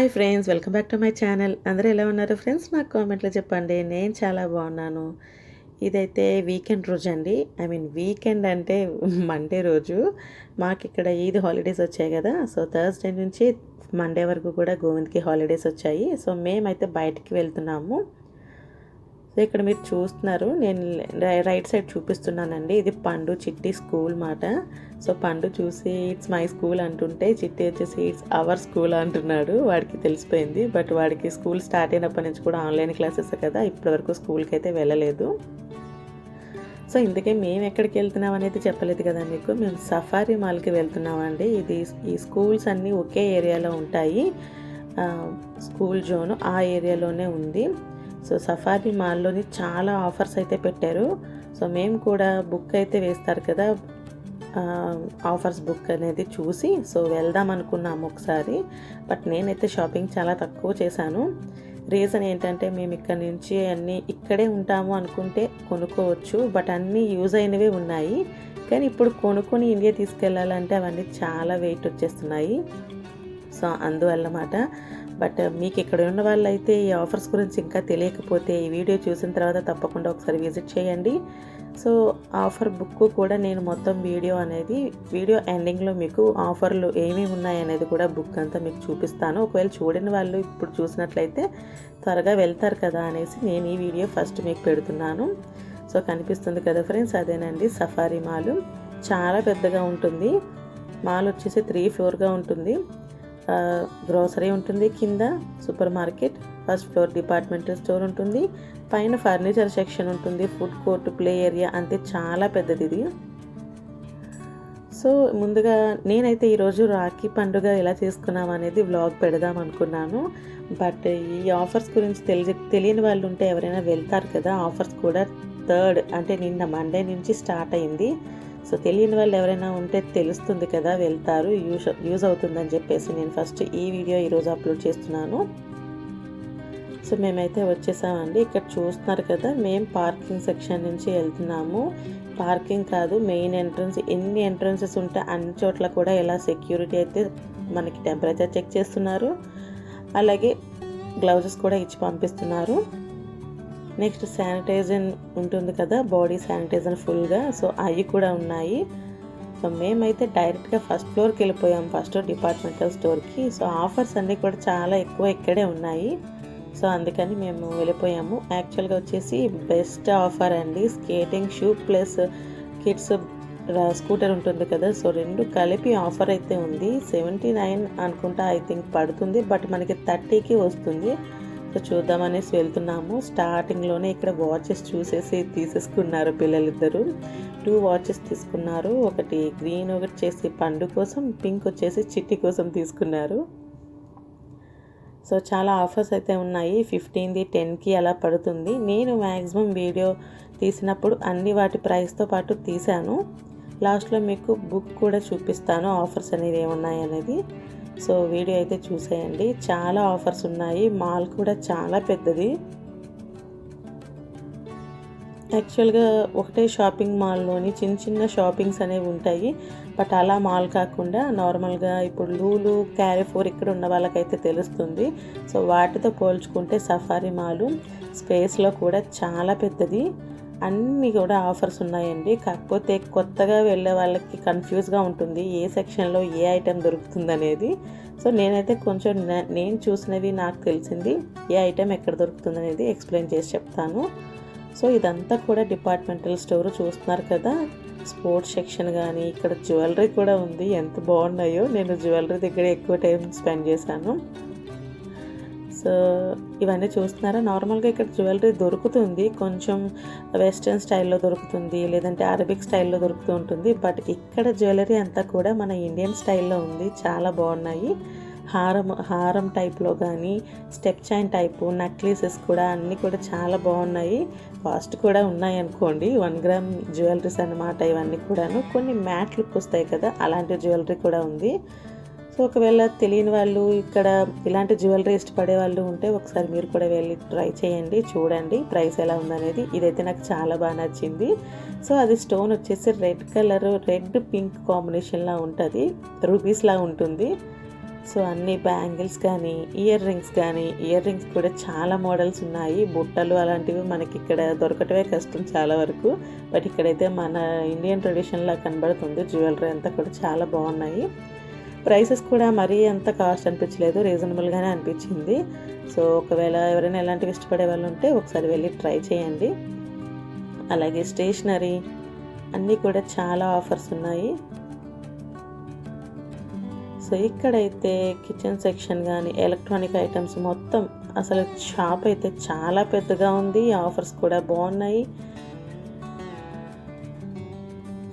Hi friends, welcome back to my channel. అందరూ ఎలా ఉన్నారు ఫ్రెండ్స్? నాకు కామెంట్లో చెప్పండి. నేను చాలా బాగున్నాను. ఇదైతే వీకెండ్ రోజు అండి. వీకెండ్ అంటే మండే రోజు. మాకు ఇక్కడ ఈద్ హాలిడేస్ వచ్చాయి కదా. సో థర్స్డే నుంచి మండే వరకు కూడా గోవింద్కి హాలిడేస్ వచ్చాయి. సో మేమైతే బయటికి వెళ్తున్నాము. సో ఇక్కడ మీరు చూస్తున్నారు, నేను రైట్ సైడ్ చూపిస్తున్నానండి. ఇది పండు చిట్టి స్కూల్ మాట. సో పండు చూసి ఇట్స్ మై స్కూల్ అంటుంటే, చిట్టి వచ్చేసి ఇట్స్ అవర్ స్కూల్ అంటున్నాడు. వాడికి తెలిసిపోయింది. బట్ వాడికి స్కూల్ స్టార్ట్ అయినప్పటి నుంచి కూడా ఆన్లైన్ క్లాసెస్ కదా, ఇప్పటివరకు స్కూల్కి అయితే వెళ్ళలేదు. సో ఇందుకే మేము ఎక్కడికి వెళ్తున్నాం అనేది చెప్పలేదు కదా మీకు. మేము సఫారీ మాల్కి వెళ్తున్నామండి. ఈ స్కూల్స్ అన్నీ ఒకే ఏరియాలో ఉంటాయి. స్కూల్ జోన్ ఆ ఏరియాలోనే ఉంది. సో సఫారీ మాల్లోని చాలా ఆఫర్స్ అయితే పెట్టారు. సో మేము కూడా బుక్ అయితే వేస్తారు కదా, ఆఫర్స్ బుక్ అనేది చూసి సో వెళ్దాం అనుకున్నాము ఒకసారి. బట్ నేనైతే షాపింగ్ చాలా తక్కువ చేశాను. రీజన్ ఏంటంటే, మేము ఇక్కడ నుంచి అన్నీ ఇక్కడే ఉంటాము అనుకుంటే కొనుక్కోవచ్చు, బట్ అన్నీ యూజ్ అయినవే ఉన్నాయి. కానీ ఇప్పుడు కొనుక్కొని ఇండియా తీసుకెళ్ళాలంటే అవన్నీ చాలా వెయిట్ వచ్చేస్తున్నాయి. సో అందువల్లమాట. బట్ మీకు ఇక్కడ ఉన్న వాళ్ళైతే ఈ ఆఫర్స్ గురించి ఇంకా తెలియకపోతే ఈ వీడియో చూసిన తర్వాత తప్పకుండా ఒకసారి విజిట్ చేయండి. సో ఆఫర్ బుక్ కూడా నేను మొత్తం వీడియో ఎండింగ్లో మీకు ఆఫర్లు ఏమేమి ఉన్నాయనేది కూడా బుక్ అంతా మీకు చూపిస్తాను. ఒకవేళ చూడని వాళ్ళు ఇప్పుడు చూసినట్లయితే త్వరగా వెళ్తారు కదా అనేసి నేను ఈ వీడియో ఫస్ట్ మీకు పెడుతున్నాను. సో కనిపిస్తుంది కదా ఫ్రెండ్స్, అదేనండి సఫారీ మాల్. చాలా పెద్దగా ఉంటుంది. మాల్ వచ్చేసి 3 ఫ్లోర్గా ఉంటుంది. గ్రోసరీ ఉంటుంది, కింద super market, first floor departmental store ఉంటుంది, పైన ఫర్నిచర్ సెక్షన్ ఉంటుంది, ఫుడ్ కోర్ట్, ప్లే ఏరియా, అంతే చాలా పెద్దది ఇది. సో ముందుగా నేనైతే ఈరోజు రాఖీ పండుగ ఎలా చేసుకున్నాం అనేది వ్లాగ్ పెడదాం అనుకున్నాను. బట్ ఈ ఆఫర్స్ గురించి తెలియని వాళ్ళు ఉంటే ఎవరైనా వెళ్తారు కదా. ఆఫర్స్ కూడా 3rd అంటే నిన్న మండే నుంచి స్టార్ట్ అయింది. సో తెలియని వాళ్ళు ఎవరైనా ఉంటే తెలుస్తుంది కదా, వెళ్తారు, యూజ్ అవుతుందని చెప్పేసి నేను ఫస్ట్ ఈ వీడియో ఈరోజు అప్లోడ్ చేస్తున్నాను. సో మేమైతే వచ్చేసామండి. ఇక్కడ చూస్తున్నారు కదా, మేము పార్కింగ్ సెక్షన్ నుంచి వెళ్తున్నాము. పార్కింగ్ కాదు, మెయిన్ ఎంట్రన్స్. ఎన్ని ఎంట్రన్సెస్ ఉంటే అన్ని చోట్ల కూడా ఎలా సెక్యూరిటీ అయితే మనకి టెంపరేచర్ చెక్ చేస్తున్నారు, అలాగే గ్లౌజెస్ కూడా ఇచ్చి పంపిస్తున్నారు. నెక్స్ట్ శానిటైజర్ ఉంటుంది కదా, బాడీ శానిటైజర్ ఫుల్గా. సో అవి కూడా ఉన్నాయి. సో మేమైతే డైరెక్ట్గా ఫస్ట్ ఫ్లోర్కి వెళ్ళిపోయాం, ఫస్ట్ డిపార్ట్మెంటల్ స్టోర్కి. సో ఆఫర్స్ అన్నీ కూడా చాలా ఎక్కువ ఇక్కడే ఉన్నాయి. సో అందుకని మేము వెళ్ళిపోయాము. యాక్చువల్గా వచ్చేసి బెస్ట్ ఆఫర్ అండి. Skating shoe plus kids scooter ఉంటుంది కదా, సో 2 కలిపి ఆఫర్ అయితే ఉంది. 79 అనుకుంటా ఐ థింక్ పడుతుంది, బట్ మనకి 30కి వస్తుంది. సో చూద్దామనేసి వెళ్తున్నాము. స్టార్టింగ్లోనే ఇక్కడ వాచెస్ చూసేసి తీసేసుకున్నారు పిల్లలిద్దరూ. 2 వాచెస్ తీసుకున్నారు. ఒకటి గ్రీన్, ఒకటి చేసి పండు కోసం, పింక్ వచ్చేసి చిట్టి కోసం తీసుకున్నారు. సో చాలా ఆఫర్స్ అయితే ఉన్నాయి. 15ది 10కి అలా పడుతుంది. నేను మ్యాక్సిమం వీడియో తీసినప్పుడు అన్ని వాటి ప్రైస్తో పాటు తీశాను. లాస్ట్లో మీకు బుక్ కూడా చూపిస్తాను, ఆఫర్స్ అనేవి ఏమున్నాయి అనేది. సో వీడియో అయితే చూసేయండి. చాలా ఆఫర్స్ ఉన్నాయి. మాల్ కూడా చాలా పెద్దది. యాక్చువల్గా ఒకటే షాపింగ్ మాల్లోని చిన్న చిన్న షాపింగ్స్ అనేవి ఉంటాయి. బట్ అలా మాల్ కాకుండా నార్మల్గా ఇప్పుడు లూలు, క్యారిఫోర్ ఇక్కడ ఉన్న వాళ్ళకైతే తెలుస్తుంది. సో వాటితో పోల్చుకుంటే సఫారీ మాల్ స్పేస్లో కూడా చాలా పెద్దది. అన్నీ కూడా ఆఫర్స్ ఉన్నాయండి. కాకపోతే కొత్తగా వెళ్ళే వాళ్ళకి కన్ఫ్యూజ్గా ఉంటుంది ఏ సెక్షన్లో ఏ ఐటెం దొరుకుతుంది అనేది. సో నేనైతే కొంచెం నేను చూసినవి, నాకు తెలిసింది ఏ ఐటెం ఎక్కడ దొరుకుతుంది అనేది ఎక్స్ప్లెయిన్ చేసి చెప్తాను. సో ఇదంతా కూడా డిపార్ట్మెంటల్ స్టోర్ చూస్తున్నారు కదా. స్పోర్ట్స్ సెక్షన్ కానీ, ఇక్కడ జ్యువెలరీ కూడా ఉంది. ఎంత బాగున్నాయో. నేను జ్యువెలరీ దగ్గర ఎక్కువ టైం స్పెండ్ చేశాను. సో ఇవన్నీ చూస్తున్నారా, నార్మల్గా ఇక్కడ జ్యువెలరీ దొరుకుతుంది. కొంచెం వెస్ట్రన్ స్టైల్లో దొరుకుతుంది, లేదంటే అరబిక్ స్టైల్లో దొరుకుతూ ఉంటుంది. బట్ ఇక్కడ జ్యువెలరీ అంతా కూడా మన ఇండియన్ స్టైల్లో ఉంది. చాలా బాగున్నాయి. హారం టైప్లో కానీ, స్టెప్ చైన్ టైపు, నెక్లెసెస్ కూడా అన్నీ కూడా చాలా బాగున్నాయి. కాస్ట్ కూడా ఉన్నాయి అనుకోండి. 1 గ్రామ్ జ్యువెలరీస్ అన్నమాట ఇవన్నీ కూడాను. కొన్ని మ్యాట్ లుక్ వస్తాయి కదా, అలాంటి జ్యువెలరీ కూడా ఉంది. సో ఒకవేళ తెలియని వాళ్ళు, ఇక్కడ ఇలాంటి జ్యువెలరీ ఇష్టపడే వాళ్ళు ఉంటే ఒకసారి మీరు కూడా వెళ్ళి ట్రై చేయండి, చూడండి ప్రైస్ ఎలా ఉందనేది. ఇదైతే నాకు చాలా బాగా నచ్చింది. సో అది స్టోన్ వచ్చేసి రెడ్ కలర్, రెడ్ పింక్ కాంబినేషన్లా ఉంటుంది, రూబీస్లా ఉంటుంది. సో అన్ని బ్యాంగిల్స్ కానీ, ఇయర్ రింగ్స్ కూడా చాలా మోడల్స్ ఉన్నాయి. బుట్టలు అలాంటివి మనకి ఇక్కడ దొరకటమే కష్టం చాలా వరకు. బట్ ఇక్కడైతే మన ఇండియన్ ట్రెడిషన్‌లా కనబడుతుంది. జ్యువెలరీ అంతా కూడా చాలా బాగున్నాయి. ప్రైసెస్ కూడా మరీ అంత కాస్ట్ అనిపించలేదు, రీజనబుల్గానే అనిపించింది. సో ఒకవేళ ఎవరైనా ఇలాంటివి ఇష్టపడే వాళ్ళు ఉంటే ఒకసారి వెళ్ళి ట్రై చేయండి. అలాగే స్టేషనరీ అన్నీ కూడా చాలా ఆఫర్స్ ఉన్నాయి. సో ఇక్కడైతే కిచెన్ సెక్షన్ కానీ, ఎలక్ట్రానిక్ ఐటమ్స్ మొత్తం అసలు షాప్ అయితే చాలా పెద్దగా ఉంది. ఆఫర్స్ కూడా బాగున్నాయి.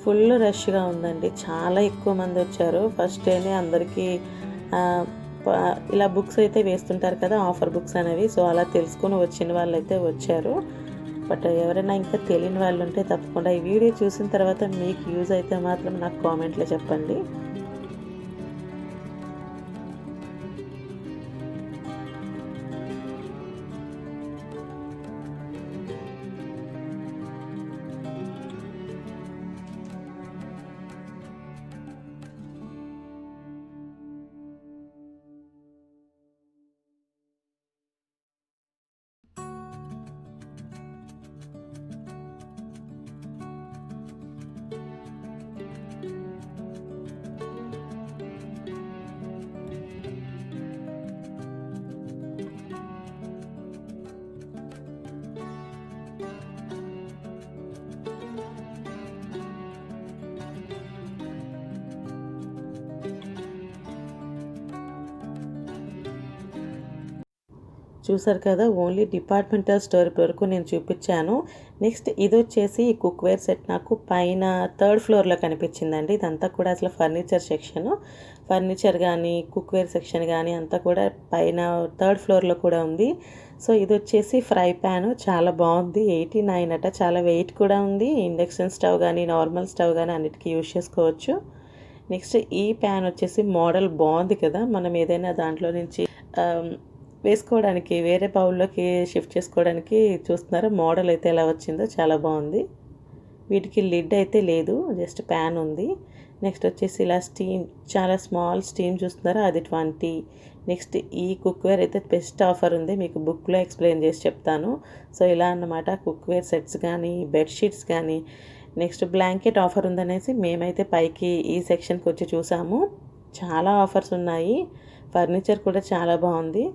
ఫుల్ రష్గా ఉందండి, చాలా ఎక్కువ మంది వచ్చారు. ఫస్ట్ డేనే అందరికీ ఇలా బుక్స్ అయితే వేస్తుంటారు కదా, ఆఫర్ బుక్స్ అనేవి. సో అలా తెలుసుకొని వచ్చిన వాళ్ళు అయితే వచ్చారు. బట్ ఎవరైనా ఇంకా తెలియని వాళ్ళు ఉంటే తప్పకుండా ఈ వీడియో చూసిన తర్వాత మీకు యూజ్ అయితే మాత్రం నాకు కామెంట్లో చెప్పండి. చూసారు కదా, ఓన్లీ డిపార్ట్మెంటల్ స్టోర్ వరకు నేను చూపించాను. నెక్స్ట్ ఇది వచ్చేసి కుక్వేర్ సెట్ నాకు పైన 3rd ఫ్లోర్లో కనిపించిందండి. ఇదంతా కూడా అసలు ఫర్నిచర్ సెక్షను. ఫర్నిచర్ కానీ, కుక్వేర్ సెక్షన్ కానీ అంతా కూడా పైన 3rd ఫ్లోర్లో కూడా ఉంది. సో ఇది వచ్చేసి ఫ్రై ప్యాన్, చాలా బాగుంది. 89 అట, చాలా వెయిట్ కూడా ఉంది. ఇండక్షన్ స్టవ్ కానీ, నార్మల్ స్టవ్ కానీ అన్నిటికీ యూజ్ చేసుకోవచ్చు. నెక్స్ట్ ఈ ప్యాన్ వచ్చేసి మోడల్ బాగుంది కదా, మనం ఏదైనా దాంట్లో నుంచి వేసుకోవడానికి, వేరే బౌల్లోకి షిఫ్ట్ చేసుకోవడానికి చూస్తున్నారు. మోడల్ అయితే ఎలా వచ్చిందో చాలా బాగుంది. వీటికి లిడ్ అయితే లేదు, జస్ట్ ప్యాన్ ఉంది. నెక్స్ట్ వచ్చేసి ఇలా స్టీమ్, చాలా స్మాల్ స్టీమ్ చూస్తున్నారా, అది 20. నెక్స్ట్ ఈ కుక్వేర్ అయితే బెస్ట్ ఆఫర్ ఉంది, మీకు బుక్లో ఎక్స్ప్లెయిన్ చేసి చెప్తాను. సో ఇలా అన్నమాట, కుక్వేర్ సెట్స్ కానీ, బెడ్షీట్స్ కానీ. నెక్స్ట్ బ్లాంకెట్ ఆఫర్ ఉందనేసి మేమైతే పైకి ఈ సెక్షన్కి వచ్చి చూసాము. చాలా ఆఫర్స్ ఉన్నాయి. ఫర్నిచర్ కూడా చాలా బాగుంది.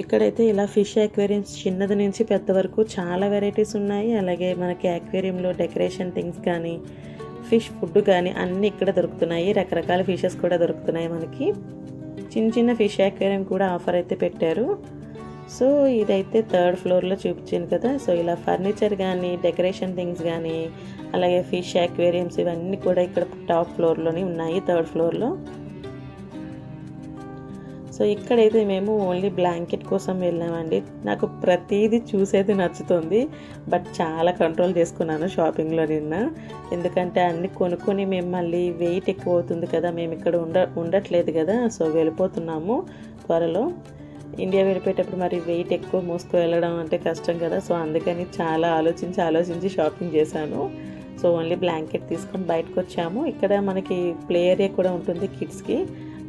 ఇక్కడైతే ఇలా ఫిష్ అక్వేరియంస్ చిన్నది నుంచి పెద్ద వరకు చాలా వెరైటీస్ ఉన్నాయి. అలాగే మనకి అక్వేరియంలో డెకరేషన్ థింగ్స్ కానీ, ఫిష్ ఫుడ్ కానీ అన్నీ ఇక్కడ దొరుకుతున్నాయి. రకరకాల ఫిషెస్ కూడా దొరుకుతున్నాయి మనకి. చిన్న చిన్న ఫిష్ అక్వేరియం కూడా ఆఫర్ అయితే పెట్టారు. సో ఇదైతే 3rd ఫ్లోర్లో చూపించాను కదా. సో ఇలా ఫర్నిచర్ కానీ, డెకరేషన్ థింగ్స్ కానీ, అలాగే ఫిష్ అక్వేరియంస్ ఇవన్నీ కూడా ఇక్కడ టాప్ ఫ్లోర్లోనే ఉన్నాయి, 3rd ఫ్లోర్లో. సో ఇక్కడైతే మేము ఓన్లీ బ్లాంకెట్ కోసం వెళ్ళామండి. నాకు ప్రతిదీ చూసేది నచ్చుతుంది, బట్ చాలా కంట్రోల్ చేసుకున్నాను షాపింగ్లో నిన్న. ఎందుకంటే అన్నీ కొనుక్కొని మేము మళ్ళీ వెయిట్ ఎక్కువ అవుతుంది కదా, మేము ఇక్కడ ఉండట్లేదు కదా. సో వెళ్ళిపోతున్నాము త్వరలో. ఇండియా వెళ్ళిపోయేటప్పుడు మరి వెయిట్ ఎక్కువ మోసుకు వెళ్ళడం అంటే కష్టం కదా. సో అందుకని చాలా ఆలోచించి షాపింగ్ చేశాను. సో ఓన్లీ బ్లాంకెట్ తీసుకొని బయటకు వచ్చాము. ఇక్కడ మనకి ప్లే ఏరియా కూడా ఉంటుంది కిడ్స్కి,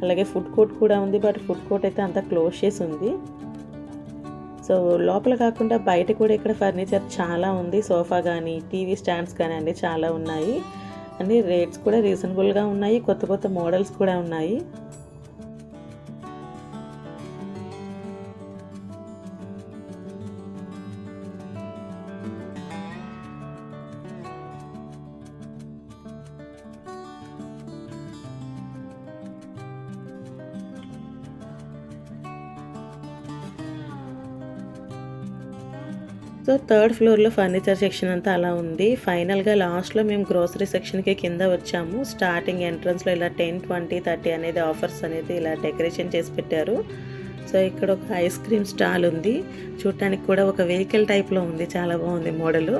అలాగే ఫుడ్ కోర్ట్ కూడా ఉంది. బట్ ఫుడ్ కోర్ట్ అయితే అంతా క్లోజ్ చేసి ఉంది. సో లోపల కాకుండా బయట కూడా ఇక్కడ ఫర్నిచర్ చాలా ఉంది. సోఫా కానీ, టీవీ స్టాండ్స్ కానీ అన్నీ చాలా ఉన్నాయి. అన్ని రేట్స్ కూడా రీజనబుల్గా ఉన్నాయి. కొత్త మోడల్స్ కూడా ఉన్నాయి. సో 3rd ఫ్లోర్లో ఫర్నిచర్ సెక్షన్ అంతా అలా ఉంది. ఫైనల్గా లాస్ట్లో మేము గ్రోసరీ సెక్షన్కి కింద వచ్చాము. స్టార్టింగ్ ఎంట్రన్స్లో ఇలా 10, 20, 30 అనేది ఆఫర్స్ అనేది ఇలా డెకరేషన్ చేసి పెట్టారు. సో ఇక్కడ ఒక ఐస్ క్రీమ్ స్టాల్ ఉంది. చూడటానికి కూడా ఒక వెహికల్ టైప్లో ఉంది, చాలా బాగుంది మోడలు.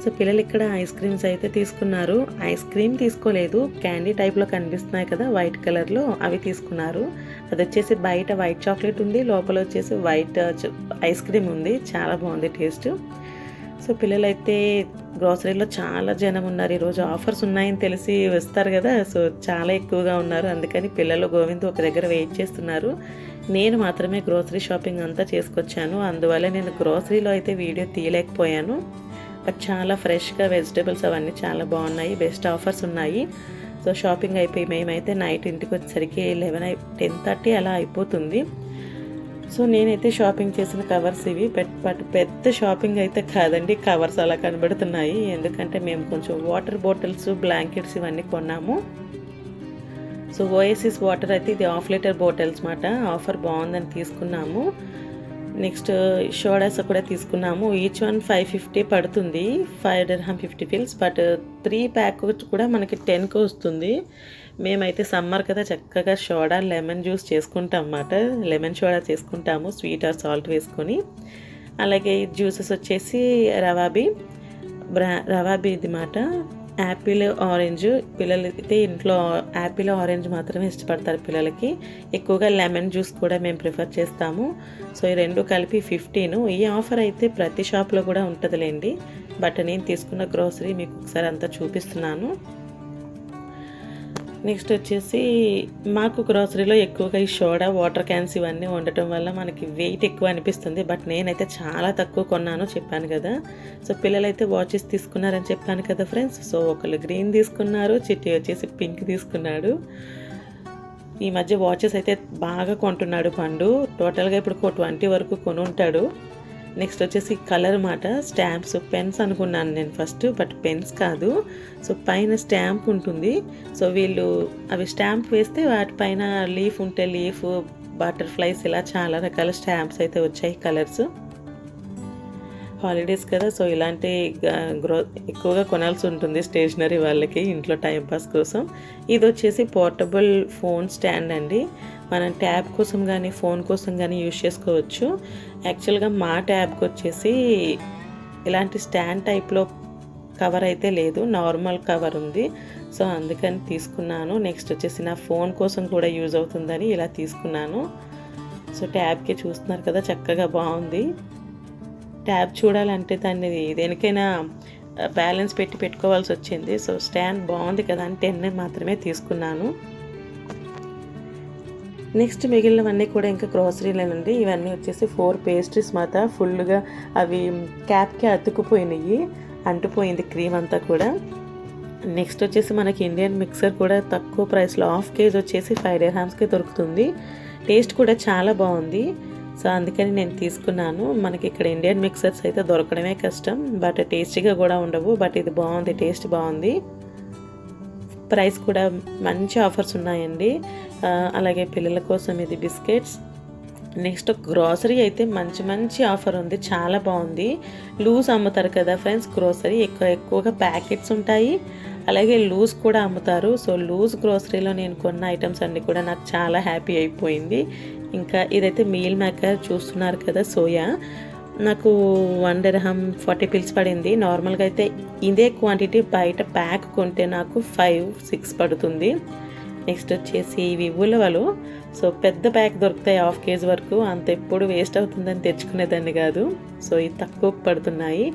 సో పిల్లలు ఇక్కడ ఐస్ క్రీమ్స్ అయితే తీసుకున్నారు. ఐస్ క్రీమ్ తీసుకోలేదు, క్యాండీ టైప్లో కనిపిస్తున్నాయి కదా వైట్ కలర్లో, అవి తీసుకున్నారు. అది వచ్చేసి బయట వైట్ చాక్లెట్ ఉంది, లోపల వచ్చేసి వైట్ ఐస్ క్రీమ్ ఉంది. చాలా బాగుంది టేస్ట్. సో పిల్లలైతే గ్రోసరీలో చాలా జనం ఉన్నారు. ఈరోజు ఆఫర్స్ ఉన్నాయని తెలిసి వస్తారు కదా. సో చాలా ఎక్కువగా ఉన్నారు. అందుకని పిల్లలు గోవింద్ ఒక దగ్గర వెయిట్ చేస్తున్నారు. నేను మాత్రమే గ్రోసరీ షాపింగ్ అంతా చేసుకొచ్చాను. అందువల్ల నేను గ్రోసరీలో అయితే వీడియో తీయలేకపోయాను. బట్ చాలా ఫ్రెష్గా వెజిటేబుల్స్ అవన్నీ చాలా బాగున్నాయి. బెస్ట్ ఆఫర్స్ ఉన్నాయి. సో షాపింగ్ అయిపోయి మేమైతే నైట్ ఇంటికి వచ్చేసరికి 10:30 అలా అయిపోతుంది. సో నేనైతే షాపింగ్ చేసిన కవర్స్ ఇవి. బట్ పెద్ద షాపింగ్ అయితే కాదండి, కవర్స్ అలా కనబడుతున్నాయి. ఎందుకంటే మేము కొంచెం వాటర్ బాటిల్స్, బ్లాంకెట్స్ ఇవన్నీ కొన్నాము. సో ఓఎస్ఎస్ వాటర్ అయితే ఇది 1/2 లీటర్ బాటిల్స్ మాట. ఆఫర్ బాగుందని తీసుకున్నాము. నెక్స్ట్ సోడాస్ కూడా తీసుకున్నాము. ఈచ్ వన్ 550 పడుతుంది, 5 dirham 50 fils. బట్ 3 ప్యాక్ కూడా మనకి 10కు వస్తుంది. మేమైతే సమ్మర్ కదా, చక్కగా సోడా లెమన్ జ్యూస్ చేసుకుంటాం అన్నమాట. లెమన్ సోడా చేసుకుంటాము, స్వీట్ ఆర్ సాల్ట్ వేసుకొని. అలాగే జ్యూసెస్ వచ్చేసి రవాబీ ఇది మాట. Apple, orange. పిల్లలైతే ఇంట్లో యాపిల్, ఆరెంజ్ మాత్రమే ఇష్టపడతారు పిల్లలకి. ఎక్కువగా లెమన్ జ్యూస్ కూడా మేము ప్రిఫర్ చేస్తాము. సో ఈ రెండు కలిపి 15. ఈ ఆఫర్ అయితే ప్రతి షాప్లో కూడా ఉంటుందిలేండి. బట్ నేను తీసుకున్న గ్రోసరీ మీకు ఒకసారి అంతా చూపిస్తున్నాను. నెక్స్ట్ వచ్చేసి మాకు గ్రోసరీలో ఎక్కువగా ఈ సోడా, వాటర్ క్యాన్స్ ఇవన్నీ ఉండటం వల్ల మనకి వెయిట్ ఎక్కువ అనిపిస్తుంది. బట్ నేనైతే చాలా తక్కువ కొన్నాను, చెప్పాను కదా. సో పిల్లలైతే వాచెస్ తీసుకున్నారని చెప్పాను కదా ఫ్రెండ్స్. సో ఒకళ్ళు గ్రీన్ తీసుకున్నారు, చిట్టి వచ్చేసి పింక్ తీసుకున్నాడు. ఈ మధ్య వాచెస్ అయితే బాగా కొంటున్నాడు పండు. టోటల్గా ఇప్పుడు 20 వరకు కొని ఉంటాడు. నెక్స్ట్ వచ్చేసి కలర్ మాట. స్టాంప్స్, పెన్స్ అనుకున్నాను నేను ఫస్ట్, బట్ పెన్స్ కాదు. సో పైన స్టాంప్ ఉంటుంది. సో వీళ్ళు అవి స్టాంప్ వేస్తే వాటిపైన లీఫ్ ఉంటే లీఫ్, బటర్ఫ్లైస్, ఇలా చాలా రకాల స్టాంప్స్ అయితే వచ్చాయి కలర్స్. హాలిడేస్ కదా, సో ఇలాంటి ఎక్కువగా కొనాల్సి ఉంటుంది స్టేషనరీ వాళ్ళకి ఇంట్లో టైంపాస్ కోసం. ఇది వచ్చేసి పోర్టబుల్ ఫోన్ స్టాండ్ అండి. మనం ట్యాబ్ కోసం కానీ ఫోన్ కోసం కానీ యూజ్ చేసుకోవచ్చు. యాక్చువల్గా మా ట్యాబ్కి వచ్చేసి ఇలాంటి స్టాండ్ టైప్లో కవర్ అయితే లేదు, నార్మల్ కవర్ ఉంది. సో అందుకని తీసుకున్నాను. నెక్స్ట్ వచ్చేసి నా ఫోన్ కోసం కూడా యూజ్ అవుతుందని ఇలా తీసుకున్నాను. సో ట్యాబ్కి చూస్తున్నారు కదా, చక్కగా బాగుంది. ట్యాబ్ చూడాలంటే దాన్ని దేనికైనా బ్యాలెన్స్ పెట్టుకోవాల్సి వచ్చింది. సో స్టాండ్ బాగుంది కదా అని 10 మాత్రమే తీసుకున్నాను. నెక్స్ట్ మిగిలినవన్నీ కూడా ఇంకా గ్రోసరీలేనండి. ఇవన్నీ వచ్చేసి 4 పేస్ట్రీస్ మాట. ఫుల్గా అవి క్యాప్కి అతుక్కుపోయినాయి, అంటుపోయింది క్రీమ్ అంతా కూడా. నెక్స్ట్ వచ్చేసి మనకి ఇండియన్ మిక్సర్ కూడా తక్కువ ప్రైస్లో 1/2 kg వచ్చేసి 5 dirhamsకి దొరుకుతుంది. టేస్ట్ కూడా చాలా బాగుంది. సో అందుకని నేను తీసుకున్నాను. మనకి ఇక్కడ ఇండియన్ మిక్సర్స్ అయితే దొరకడమే కష్టం, బట్ టేస్టీగా కూడా ఉండవు. బట్ ఇది బాగుంది, టేస్ట్ బాగుంది. ప్రైస్ కూడా మంచి ఆఫర్స్ ఉన్నాయండి. అలాగే పిల్లల కోసం ఇది బిస్కెట్స్. నెక్స్ట్ గ్రోసరీ అయితే మంచి మంచి ఆఫర్ ఉంది, చాలా బాగుంది. లూజ్ అమ్ముతారు కదా ఫ్రెండ్స్, గ్రోసరీ ఎక్కువగా ప్యాకెట్స్ ఉంటాయి, అలాగే లూజ్ కూడా అమ్ముతారు. సో లూజ్ గ్రోసరీలో నేను కొన్న ఐటమ్స్ అన్నీ కూడా నాకు చాలా హ్యాపీ అయిపోయింది. ఇంకా ఇదైతే మీల్ మేకర్ చూస్తున్నారు కదా, సోయా. నాకు 1 dirham 40 pills పడింది. నార్మల్గా అయితే ఇదే క్వాంటిటీ బయట ప్యాక్ కొంటే నాకు 5-6 పడుతుంది. నెక్స్ట్ వచ్చేసి ఇవి ఉలవలు. సో పెద్ద ప్యాక్ దొరుకుతాయి 1/2 kg వరకు, అంత ఎప్పుడు వేస్ట్ అవుతుందని తెచ్చుకునేదాన్ని కాదు. సో ఇది తక్కువ పడుతున్నాయి.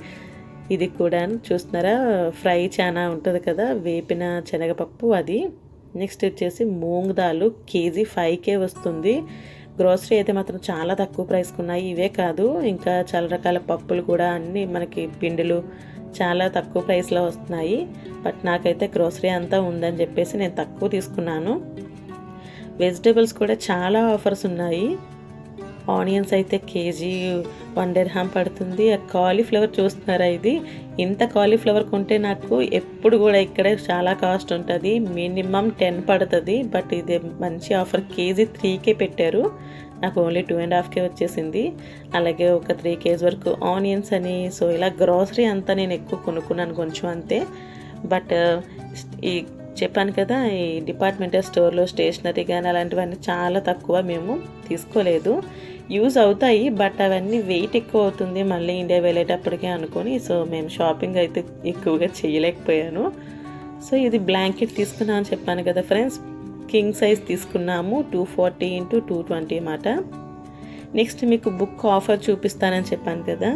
ఇది కూడా చూస్తున్నారా, ఫ్రై చాలా ఉంటుంది కదా, వేపిన శనగపప్పు అది. నెక్స్ట్ వచ్చేసి మూంగ్ దాల్ కేజీ 5K వస్తుంది. గ్రోసరీ అయితే మాత్రం చాలా తక్కువ ప్రైస్కి ఉన్నాయి. ఇవే కాదు, ఇంకా చాలా రకాల పప్పులు కూడా అన్నీ మనకి పిండిలు చాలా తక్కువ ప్రైస్లో వస్తున్నాయి. బట్ నాకైతే గ్రోసరీ అంతా ఉందని చెప్పేసి నేను తక్కువ తీసుకున్నాను. వెజిటేబుల్స్ కూడా చాలా ఆఫర్స్ ఉన్నాయి. ఆనియన్స్ అయితే కేజీ 1 dirham పడుతుంది. కాలీఫ్లవర్ చూస్తున్నారా, ఇది ఇంత కాలీఫ్లవర్ కొంటే నాకు ఎప్పుడు కూడా ఇక్కడ చాలా కాస్ట్ ఉంటుంది, మినిమం 10 పడుతుంది. బట్ ఇది మంచి ఆఫర్, కేజీ 3K పెట్టారు, నాకు ఓన్లీ 2.5K వచ్చేసింది. అలాగే ఒక 3 kg వరకు ఆనియన్స్ అని. సో ఇలా గ్రోసరీ అంతా నేను ఎక్కువ కొనుక్కున్నాను కొంచెం అంతే. బట్ ఈ చెప్పాను కదా, ఈ డిపార్ట్మెంటల్ స్టోర్లో స్టేషనరీ కానీ అలాంటివన్నీ చాలా తక్కువ, మేము తీసుకోలేదు. యూజ్ అవుతాయి, బట్ అవన్నీ వెయిట్ ఎక్కువ అవుతుంది మళ్ళీ ఇండియా వెళ్ళేటప్పటికే అనుకొని, సో మేము షాపింగ్ అయితే ఎక్కువగా చేయలేకపోయాను. సో ఇది బ్లాంకెట్ తీసుకున్నాను అని చెప్పాను కదా ఫ్రెండ్స్, కింగ్ సైజ్ తీసుకున్నాము, 240 x 220 అన్నమాట. నెక్స్ట్ మీకు బుక్ ఆఫర్ చూపిస్తానని చెప్పాను కదా.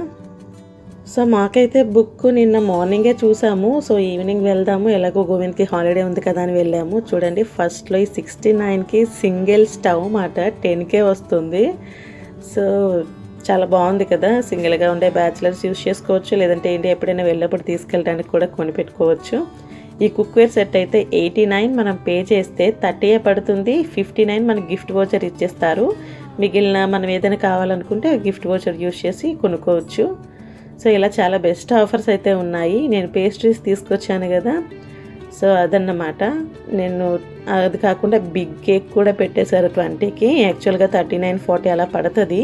సో మాకైతే బుక్ నిన్న మార్నింగే చూసాము. సో ఈవినింగ్ వెళ్దాము, ఎలాగో గోవింద్కి హాలిడే ఉంది కదా అని వెళ్ళాము. చూడండి, ఫస్ట్లో ఈ 69కి సింగిల్ స్టవ్ మాట 10K వస్తుంది. సో చాలా బాగుంది కదా, సింగిల్గా ఉండే బ్యాచిలర్స్ యూస్ చేసుకోవచ్చు, లేదంటే ఇండియా ఎప్పుడైనా వెళ్ళినప్పుడు తీసుకెళ్ళడానికి కూడా కొనిపెట్టుకోవచ్చు. ఈ కుక్వేర్ సెట్ అయితే 89 మనం పే చేస్తే 30 పడుతుంది, 59 మనకి గిఫ్ట్ వోచర్ ఇచ్చేస్తారు. మిగిలిన మనం ఏదైనా కావాలనుకుంటే గిఫ్ట్ వోచర్ యూస్ చేసి కొనుక్కోవచ్చు. సో ఇలా చాలా బెస్ట్ ఆఫర్స్ అయితే ఉన్నాయి. నేను పేస్ట్రీస్ తీసుకొచ్చాను కదా, సో అదన్నమాట. నేను అది కాకుండా బిగ్ కేక్ కూడా పెట్టేశారు 20కి. యాక్చువల్గా 39-40 అలా పడుతుంది,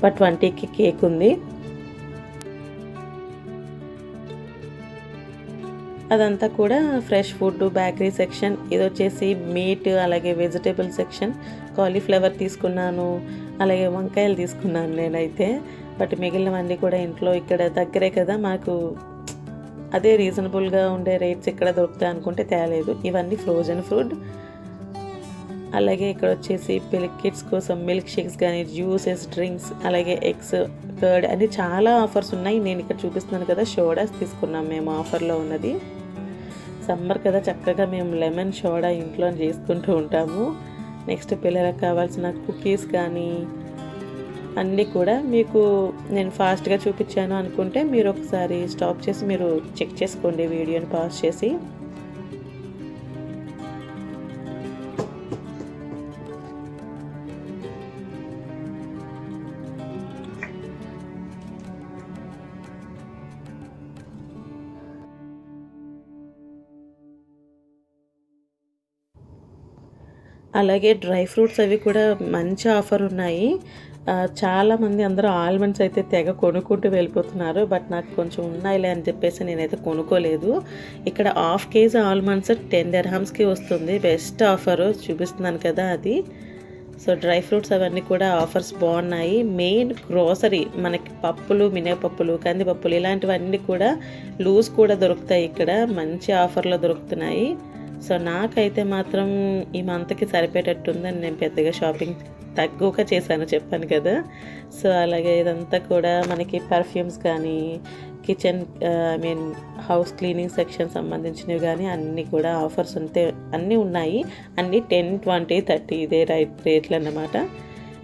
బట్ 20కి కేక్ ఉంది. అదంతా కూడా ఫ్రెష్ ఫుడ్, బేకరీ సెక్షన్. ఇది వచ్చేసి మీట్, అలాగే వెజిటేబుల్ సెక్షన్. కాలీఫ్లవర్ తీసుకున్నాను, అలాగే వంకాయలు తీసుకున్నాను నేనైతే. బట్ మిగిలినవన్నీ కూడా ఇంట్లో ఇక్కడ దగ్గరే కదా మాకు, అదే రీజనబుల్గా ఉండే రేట్స్ ఇక్కడ దొరుకుతాయి అనుకుంటే తేలేదు. ఇవన్నీ ఫ్రోజన్ ఫుడ్. అలాగే ఇక్కడ వచ్చేసి కిడ్స్ కోసం మిల్క్ షేక్స్ కానీ, జ్యూసెస్, డ్రింక్స్, అలాగే ఎగ్స్, కర్డ్ అన్ని చాలా ఆఫర్స్ ఉన్నాయి. నేను ఇక్కడ చూపిస్తున్నాను కదా, సోడాస్ తీసుకున్నాం మేము ఆఫర్లో ఉన్నది. సమ్మర్ కదా, చక్కగా మేము లెమన్ సోడా ఇంట్లో చేసుకుంటూ ఉంటాము. నెక్స్ట్ పిల్లలకు కావాల్సిన కుకీస్ కానీ అన్నీ కూడా మీకు నేను ఫాస్ట్గా చూపించాను అనుకుంటే మీరు ఒకసారి స్టాప్ చేసి మీరు చెక్ చేసుకోండి, వీడియోని పాజ్ చేసి. అలాగే డ్రై ఫ్రూట్స్ అవి కూడా మంచి ఆఫర్ ఉన్నాయి. చాలామంది అందరూ ఆల్మండ్స్ అయితే తెగ కొనుక్కుంటూ వెళ్ళిపోతున్నారు, బట్ నాకు కొంచెం ఉన్నాయిలే అని చెప్పేసి నేనైతే కొనుక్కోలేదు. ఇక్కడ 1/2 kg ఆల్మండ్స్ 10 dirhamsకి వస్తుంది. బెస్ట్ ఆఫరు చూపిస్తున్నాను కదా అది. సో డ్రై ఫ్రూట్స్ అవన్నీ కూడా ఆఫర్స్ బాగున్నాయి. మెయిన్ గ్రోసరీ మనకి పప్పులు, మినపప్పులు, కందిపప్పులు ఇలాంటివన్నీ కూడా లూజ్ కూడా దొరుకుతాయి ఇక్కడ, మంచి ఆఫర్లో దొరుకుతున్నాయి. సో నాకైతే మాత్రం ఈ మంత్కి సరిపోయేటట్టుందని నేను పెద్దగా షాపింగ్ తక్కువగా చేశాను చెప్పాను కదా. సో అలాగే ఇదంతా కూడా మనకి పర్ఫ్యూమ్స్ కానీ, కిచెన్ హౌస్ క్లీనింగ్ సెక్షన్ సంబంధించినవి కానీ అన్నీ కూడా ఆఫర్స్ ఉంటే అన్నీ ఉన్నాయి. అన్నీ 10, 20, 30 ఇదే రేట్లు అన్నమాట.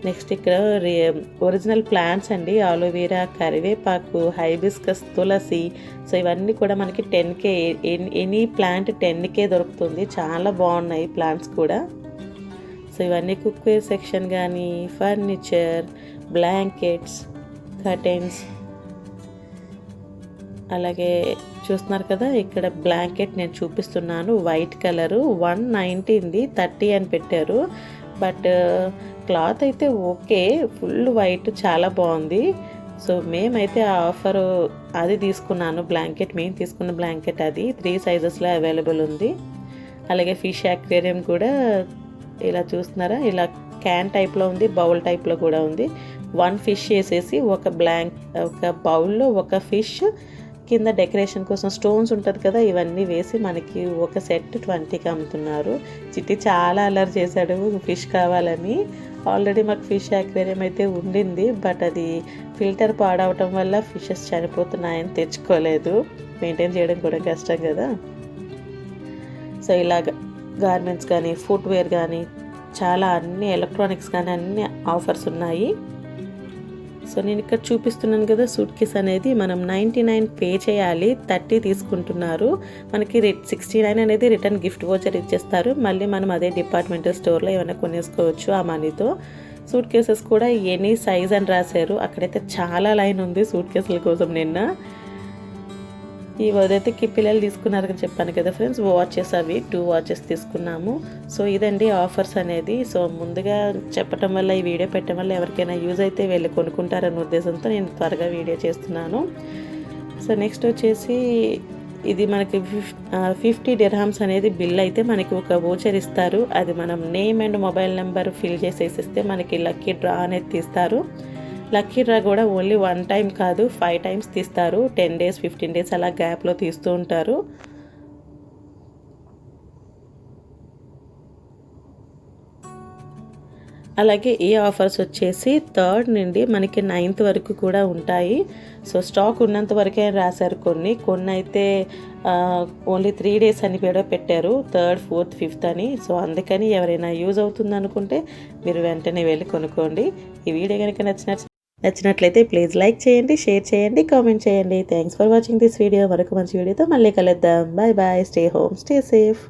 నెక్స్ట్ ఇక్కడ ఒరిజినల్ ప్లాంట్స్ అండి, ఆలోవేరా, కరివేపాకు, హైబిస్కస్, తులసి. సో ఇవన్నీ కూడా మనకి 10K, ఎనీ ప్లాంట్ 10K దొరుకుతుంది. చాలా బాగున్నాయి ప్లాంట్స్ కూడా. సో ఇవన్నీ కుక్వేర్ సెక్షన్ కానీ, ఫర్నిచర్, బ్లాంకెట్స్, కర్టెన్స్, అలాగే చూస్తున్నారు కదా ఇక్కడ బ్లాంకెట్ నేను చూపిస్తున్నాను. వైట్ కలరు 190 30 అని పెట్టారు. బట్ క్లాత్ అయితే ఓకే, ఫుల్ వైట్, చాలా బాగుంది. సో మేమైతే ఆ ఆఫర్ అది తీసుకున్నాను బ్లాంకెట్. మేము తీసుకున్న బ్లాంకెట్ అది 3 సైజెస్లో అవైలబుల్ ఉంది. అలాగే ఫిష్ అక్వేరియం కూడా ఇలా చూస్తున్నారా, ఇలా క్యాన్ టైప్లో ఉంది, బౌల్ టైప్లో కూడా ఉంది. 1 ఫిష్ వేసేసి ఒక బౌల్లో ఒక ఫిష్, కింద డెకరేషన్ కోసం స్టోన్స్ ఉంటుంది కదా, ఇవన్నీ వేసి మనకి ఒక సెట్ 20కి అమ్ముతున్నారు. చిట్టి చాలా అల్లరి చేశాడు ఫిష్ కావాలని. ఆల్రెడీ మాకు ఫిష్ అక్వేరియం అయితే ఉండింది, బట్ అది ఫిల్టర్ పాడవటం వల్ల ఫిషెస్ చనిపోతున్నాయని తెచ్చుకోలేదు. మెయింటైన్ చేయడం కూడా కష్టం కదా. సో ఇలాగ గార్మెంట్స్ కానీ, ఫుట్వేర్ కానీ, చాలా అన్ని ఎలక్ట్రానిక్స్ కానీ అన్ని ఆఫర్స్ ఉన్నాయి. సో నేను ఇక్కడ చూపిస్తున్నాను కదా, సూట్ కేస్ అనేది మనం 99 పే చేయాలి, 30 తీసుకుంటున్నారు. మనకి 69 అనేది రిటర్న్ గిఫ్ట్ వోచర్ ఇచ్చేస్తారు. మళ్ళీ మనం అదే డిపార్ట్మెంటల్ స్టోర్లో ఏమైనా కొనేసుకోవచ్చు ఆ మనీతో. సూట్ కేసెస్ కూడా ఎనీ సైజ్ అని రాశారు. అక్కడైతే చాలా లైన్ ఉంది సూట్ కేసుల కోసం. నిన్న ఈ వదైతే పిల్లలు తీసుకున్నారని చెప్పాను కదా ఫ్రెండ్స్, వాచెస్ అవి 2 వాచెస్ తీసుకున్నాము. సో ఇదండి ఆఫర్స్ అనేది. సో ముందుగా చెప్పటం వల్ల, ఈ వీడియో పెట్టడం వల్ల ఎవరికైనా యూజ్ అయితే వెళ్ళి కొనుక్కుంటారన్న ఉద్దేశంతో నేను త్వరగా వీడియో చేస్తున్నాను. సో నెక్స్ట్ వచ్చేసి ఇది మనకి 50 dirhams అనేది బిల్ అయితే మనకి ఒక వోచర్ ఇస్తారు. అది మనం name and mobile number fill చేసేసిస్తే మనకి లక్కీ డ్రా అనేది తీస్తారు. లక్కీ డ్రా కూడా ఓన్లీ 1 టైం కాదు, 5 టైమ్స్ తీస్తారు. 10 days 15 days అలా గ్యాప్లో తీస్తూ ఉంటారు. అలాగే ఈ ఆఫర్స్ వచ్చేసి 3rd నుండి మనకి 9th వరకు కూడా ఉంటాయి. సో స్టాక్ ఉన్నంత వరకే రాశారు. కొన్ని అయితే ఓన్లీ 3 days అని కూడా పెట్టారు, 3rd 4th 5th అని. సో అందుకని ఎవరైనా యూజ్ అవుతుంది అనుకుంటే మీరు వెంటనే వెళ్ళి కొనుక్కోండి. ఈ వీడియో కనుక నచ్చినట్లయితే ప్లీజ్ లైక్ చేయండి, షేర్ చేయండి, కామెంట్ చేయండి. Thanks for watching this video. మరొక మంచి వీడియోతో మళ్ళీ కలుద్దాం. Bye bye. Stay home, stay safe.